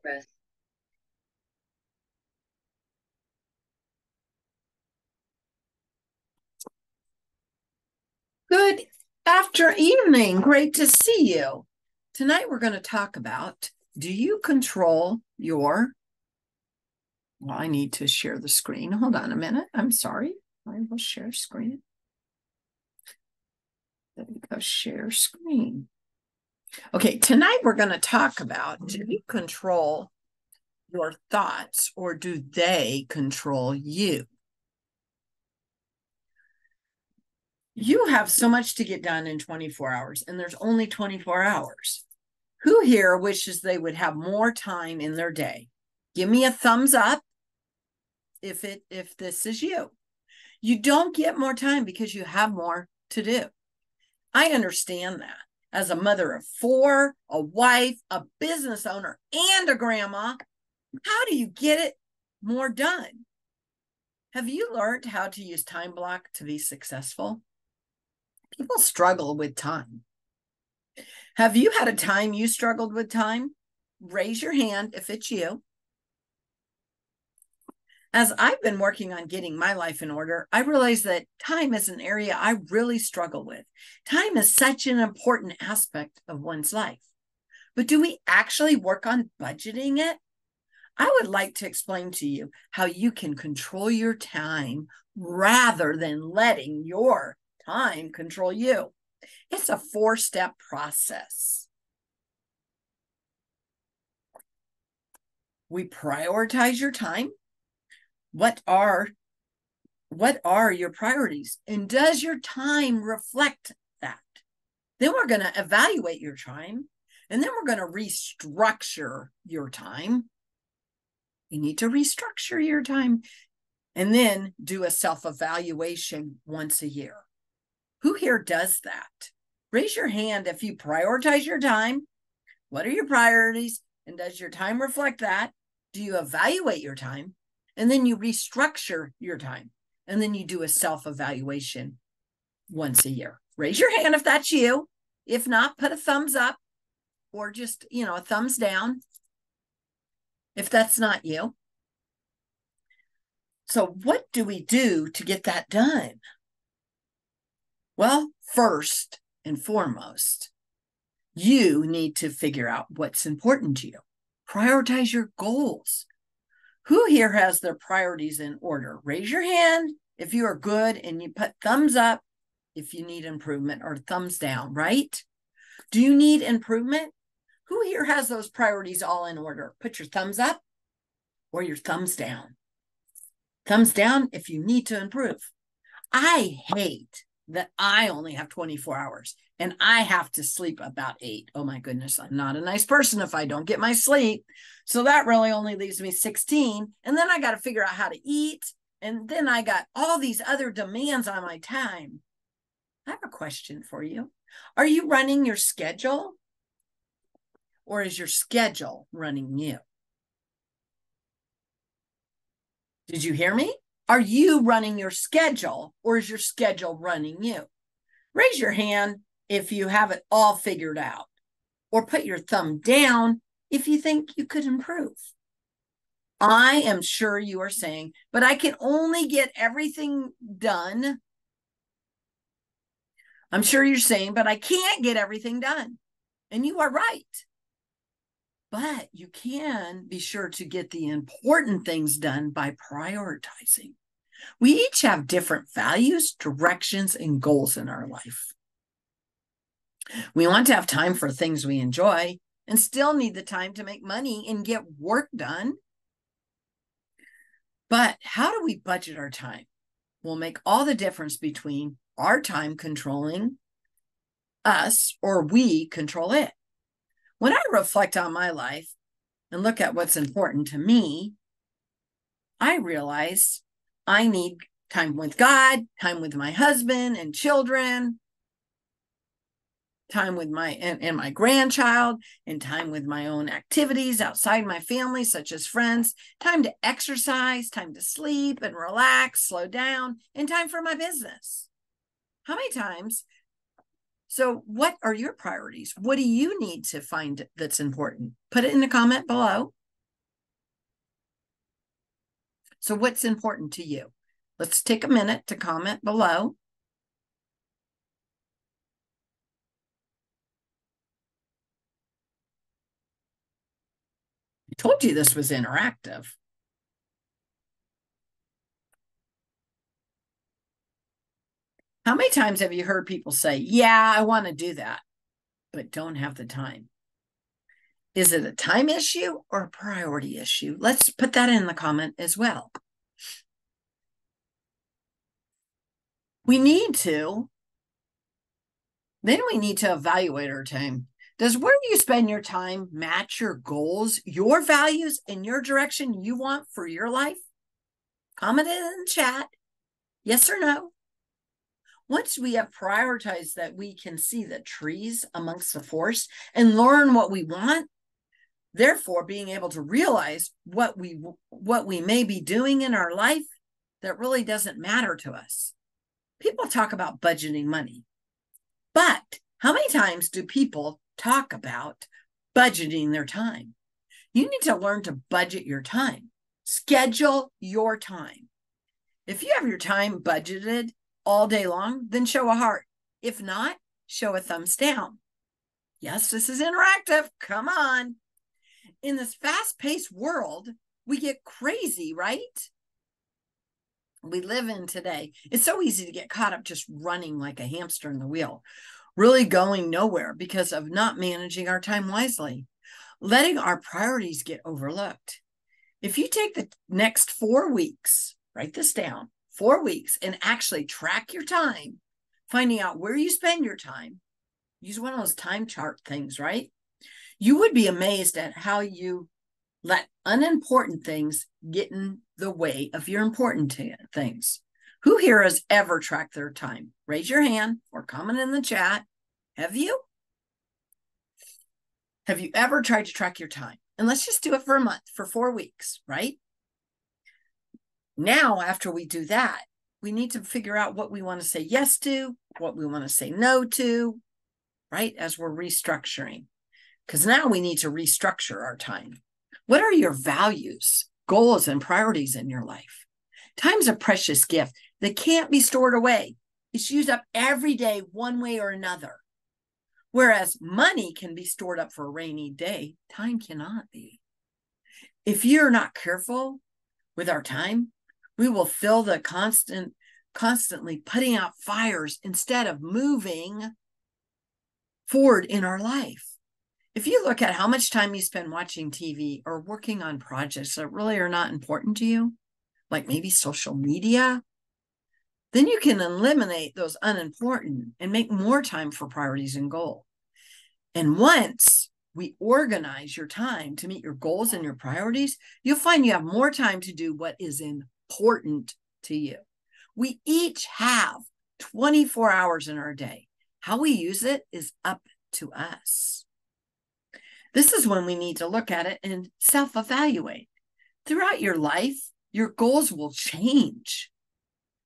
Press. Good evening. Great to see you. Tonight we're going to talk about, do you control your, well, I need to share the screen. Hold on a minute. I'm sorry. I will share screen. There we go, share screen. Okay, tonight we're going to talk about, do you control your thoughts or do they control you? You have so much to get done in 24 hours, and there's only 24 hours. Who here wishes they would have more time in their day? Give me a thumbs up if this is you. You don't get more time because you have more to do. I understand that. As a mother of 4, a wife, a business owner, and a grandma, how do you get it more done? Have you learned how to use time block to be successful? People struggle with time. Have you had a time you struggled with time? Raise your hand if it's you. As I've been working on getting my life in order, I realize that time is an area I really struggle with. Time is such an important aspect of one's life. But do we actually work on budgeting it? I would like to explain to you how you can control your time rather than letting your time control you. It's a 4-step process. We prioritize your time. What are your priorities? And does your time reflect that? Then we're going to evaluate your time, and then we're going to restructure your time. You need to restructure your time and then do a self-evaluation once a year. Who here does that? Raise your hand if you prioritize your time. What are your priorities? And does your time reflect that? Do you evaluate your time? And then you restructure your time. And then you do a self-evaluation once a year. Raise your hand if that's you. If not, put a thumbs up or just, a thumbs down if that's not you. So what do we do to get that done? Well, first and foremost, you need to figure out what's important to you. Prioritize your goals. Who here has their priorities in order? Raise your hand if you are good, and you put thumbs up if you need improvement, or thumbs down, right? Do you need improvement? Who here has those priorities all in order? Put your thumbs up or your thumbs down. Thumbs down if you need to improve. I hate that I only have 24 hours and I have to sleep about 8. Oh my goodness, I'm not a nice person if I don't get my sleep. So that really only leaves me 16. And then I got to figure out how to eat. And then I got all these other demands on my time. I have a question for you. Are you running your schedule, or is your schedule running you? Did you hear me? Are you running your schedule, or is your schedule running you? Raise your hand if you have it all figured out, or put your thumb down if you think you could improve. I am sure you are saying, but I can only get everything done. I'm sure you're saying, but I can't get everything done. And you are right. But you can be sure to get the important things done by prioritizing. We each have different values, directions, and goals in our life. We want to have time for things we enjoy and still need the time to make money and get work done. But how do we budget our time? Will make all the difference between our time controlling us or we control it. When I reflect on my life and look at what's important to me, I realize I need time with God, time with my husband and children, time with my grandchild, and time with my own activities outside my family, such as friends, time to exercise, time to sleep and relax, slow down, and time for my business. How many times? So what are your priorities? What do you need to find that's important? Put it in the comment below. So what's important to you? Let's take a minute to comment below. I told you this was interactive. How many times have you heard people say, yeah, I want to do that, but don't have the time? Is it a time issue or a priority issue? Let's put that in the comment as well. We need to evaluate our time. Does where you spend your time match your goals, your values, and your direction you want for your life? Comment it in the chat, yes or no. Once we have prioritized that, we can see the trees amongst the forest and learn what we want. Therefore, being able to realize what we may be doing in our life that really doesn't matter to us. People talk about budgeting money, but how many times do people talk about budgeting their time? You need to learn to budget your time. Schedule your time. If you have your time budgeted all day long, then show a heart. If not, show a thumbs down. Yes, this is interactive. Come on. In this fast-paced world, we get crazy, right? We live in today. It's so easy to get caught up just running like a hamster in the wheel, really going nowhere because of not managing our time wisely, letting our priorities get overlooked. If you take the next 4 weeks, write this down, 4 weeks, and actually track your time, finding out where you spend your time, use one of those time chart things, right? You would be amazed at how you let unimportant things get in the way of your important things. Who here has ever tracked their time? Raise your hand or comment in the chat. Have you? Have you ever tried to track your time? And let's just do it for a month, for 4 weeks, right? Now, after we do that, we need to figure out what we want to say yes to, what we want to say no to, right? As we're restructuring. Because now we need to restructure our time. What are your values, goals, and priorities in your life? Time's a precious gift that can't be stored away. It's used up every day, one way or another. Whereas money can be stored up for a rainy day, time cannot be. If you're not careful with our time, we will fill the constantly putting out fires instead of moving forward in our life. If you look at how much time you spend watching TV or working on projects that really are not important to you, like maybe social media, then you can eliminate those unimportant and make more time for priorities and goals. And once we organize your time to meet your goals and your priorities, you'll find you have more time to do what is important to you. We each have 24 hours in our day. How we use it is up to us. This is when we need to look at it and self-evaluate. Throughout your life, your goals will change.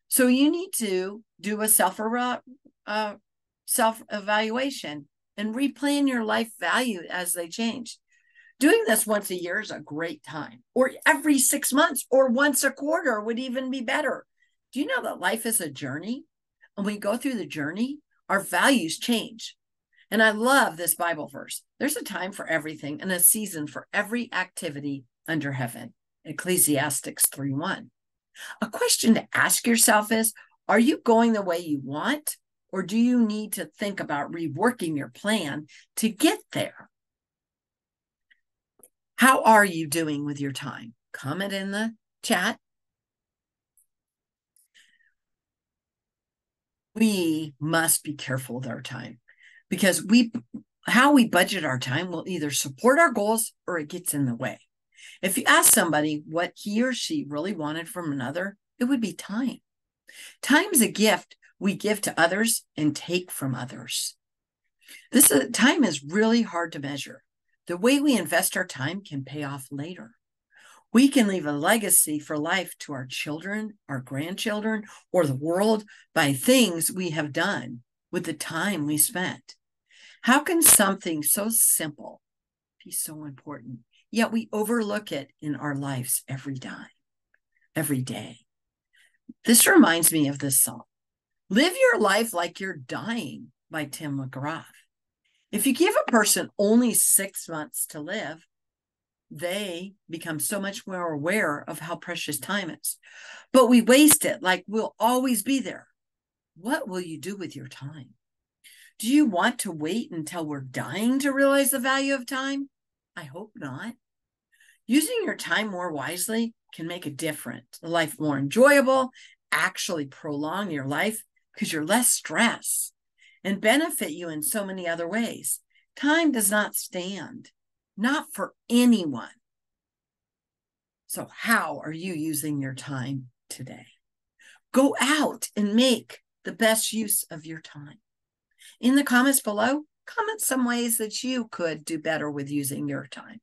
So you need to do a self-evaluation and replan your life value as they change. Doing this once a year is a great time, or every 6 months, or once a quarter would even be better. Do you know that life is a journey? And when we go through the journey, our values change. And I love this Bible verse. There's a time for everything and a season for every activity under heaven. Ecclesiastes 3:1. A question to ask yourself is, are you going the way you want, or do you need to think about reworking your plan to get there? How are you doing with your time? Comment in the chat. We must be careful with our time, because how we budget our time will either support our goals or it gets in the way. If you ask somebody what he or she really wanted from another, it would be time. Time is a gift we give to others and take from others. Time is really hard to measure. The way we invest our time can pay off later. We can leave a legacy for life to our children, our grandchildren, or the world by things we have done with the time we spent. How can something so simple be so important, yet we overlook it in our lives every time? every day. This reminds me of this song, Live Your Life Like You're Dying by Tim McGraw. If you give a person only 6 months to live, they become so much more aware of how precious time is. But we waste it like we'll always be there. What will you do with your time? Do you want to wait until we're dying to realize the value of time? I hope not. Using your time more wisely can make a difference, a life more enjoyable, actually prolong your life because you're less stressed and benefit you in so many other ways. Time does not stand, not for anyone. So how are you using your time today? Go out and make the best use of your time. In the comments below, comment some ways that you could do better with using your time.